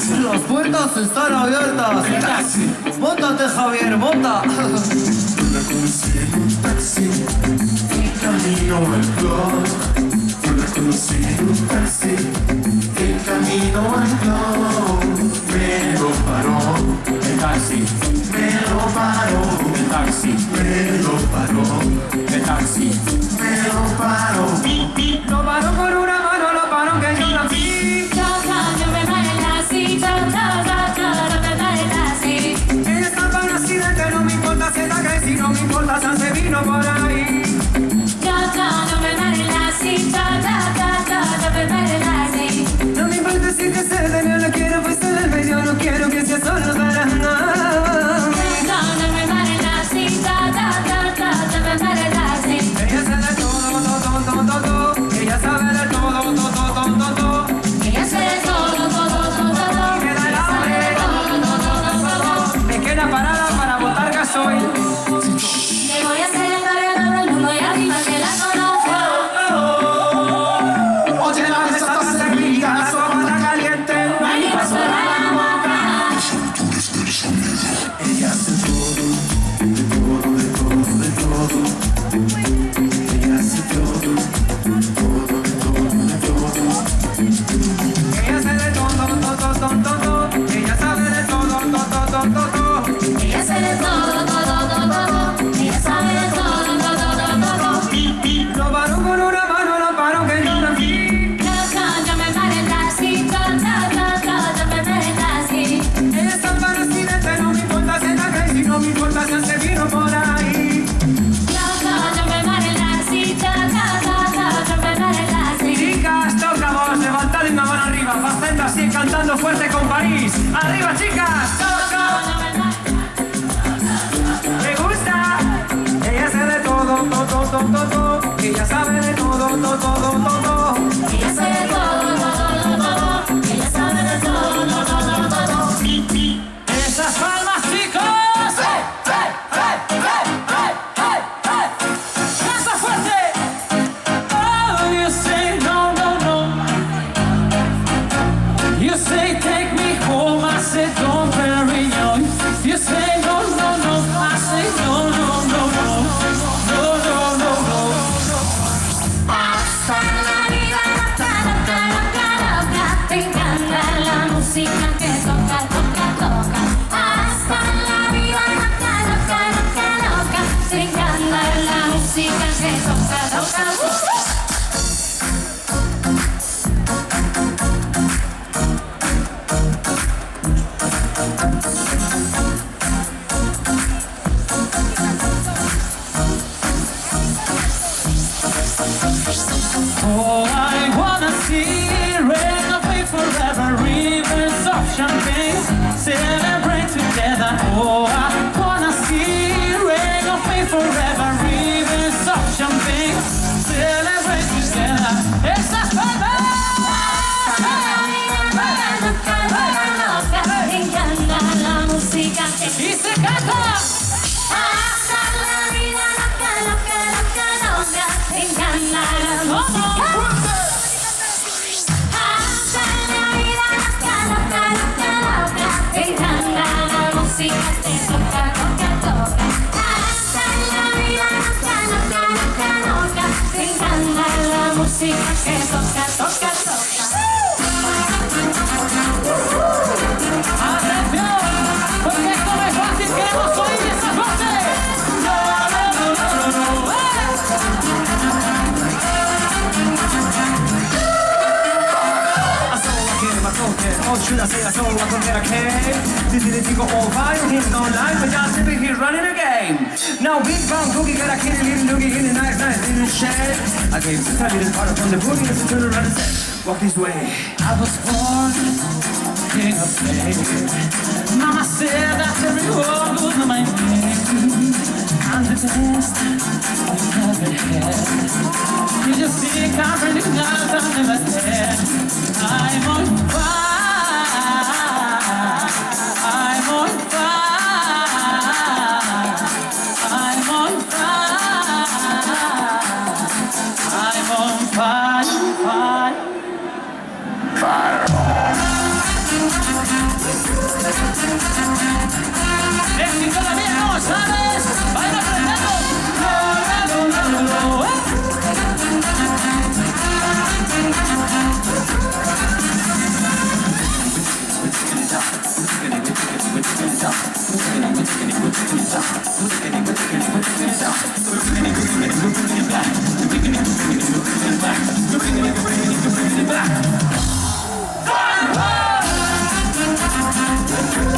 Las puertas están abiertas. Móntate, Javier, monta. La conocí en un taxi, en camino al club. La conocí en un taxi, en camino al club. Me lo paró el taxi, me lo paró el taxi, me lo paró el taxi, me lo paró. Lo paró con una mano, lo paró que yo la vi. Ella está para un accidente, no me importa si está crecido, no me importa si se vino por ahí. No me importa si que se de mí, no quiero pues en el medio, no quiero que sea solo para nada. Ella sabe de todo, ella sabe de todo. Ella sabe de todo. Me da el hambre. Me queda parada para botar gasoil. Le voy a hacer para todo el mundo y arriba que la conozco. Oye, la mesa está servida, la sopa está caliente. No hay ni paso de la boca. Ella hace todo, de todo, de todo, de todo. Ella hace todo, todo, de todo, de todo. Ella sabe de todo. Ella sabe de todo. Ella sabe de todo. Ella sabe de todo. Lo paró con una mano, lo paró que yo la vi. Yo me paré el taxi. Yo me paré el taxi. Ella está para un accidente, no me importa si está crecido, no me importa si se vino por ahí. Yo me paré el taxi. Yo me paré el taxi. Chicas, toca vos, levantad una mano arriba, haciendo así, cantando fuerte con París. ¡Arriba, chicas! ¿Le gusta? Ella sabe de todo. Ella sabe de todo. Ella sabe de todo. Ella sabe de todo. ¡Esas palmas, chicos! ¡Más fuerte! Oh, you say no. You say take me home, I say don't worry, no. You say no, I say no. Hasta la vida loca. Te encanta la música que toca. Hasta la vida loca. Te encanta la música que toca. Oh, I wanna see rain away forever, rivers of champagne, celebrate together. Oh, I wanna see rain away forever, rivers of champagne, celebrate together. Esas palmas. Te encanta la música que Y se canta. hasta la vida loca. Te encanta la música. Hasta la vida loca. Te encanta la música que toca. Hasta la vida loca. Te encanta la música que toca. Atención, porque esto no es fácil, queremos oír esa parte. Or should I say that's all I can get, okay? Did you go all viral, he's online, but just simply he's running a game. Now big bang boogie got a kitty little loogie in a nice little shed. I gave him a little part from the boogie, listen to the run and said, walk his way. I was born king of fame. Mama said that everyone was my name. I'm the best you ever had. You just see, can't recognize I've never had. I'm on fire. I'm on fire. I'm on fire. I'm on fire. Fire. Fire. Back.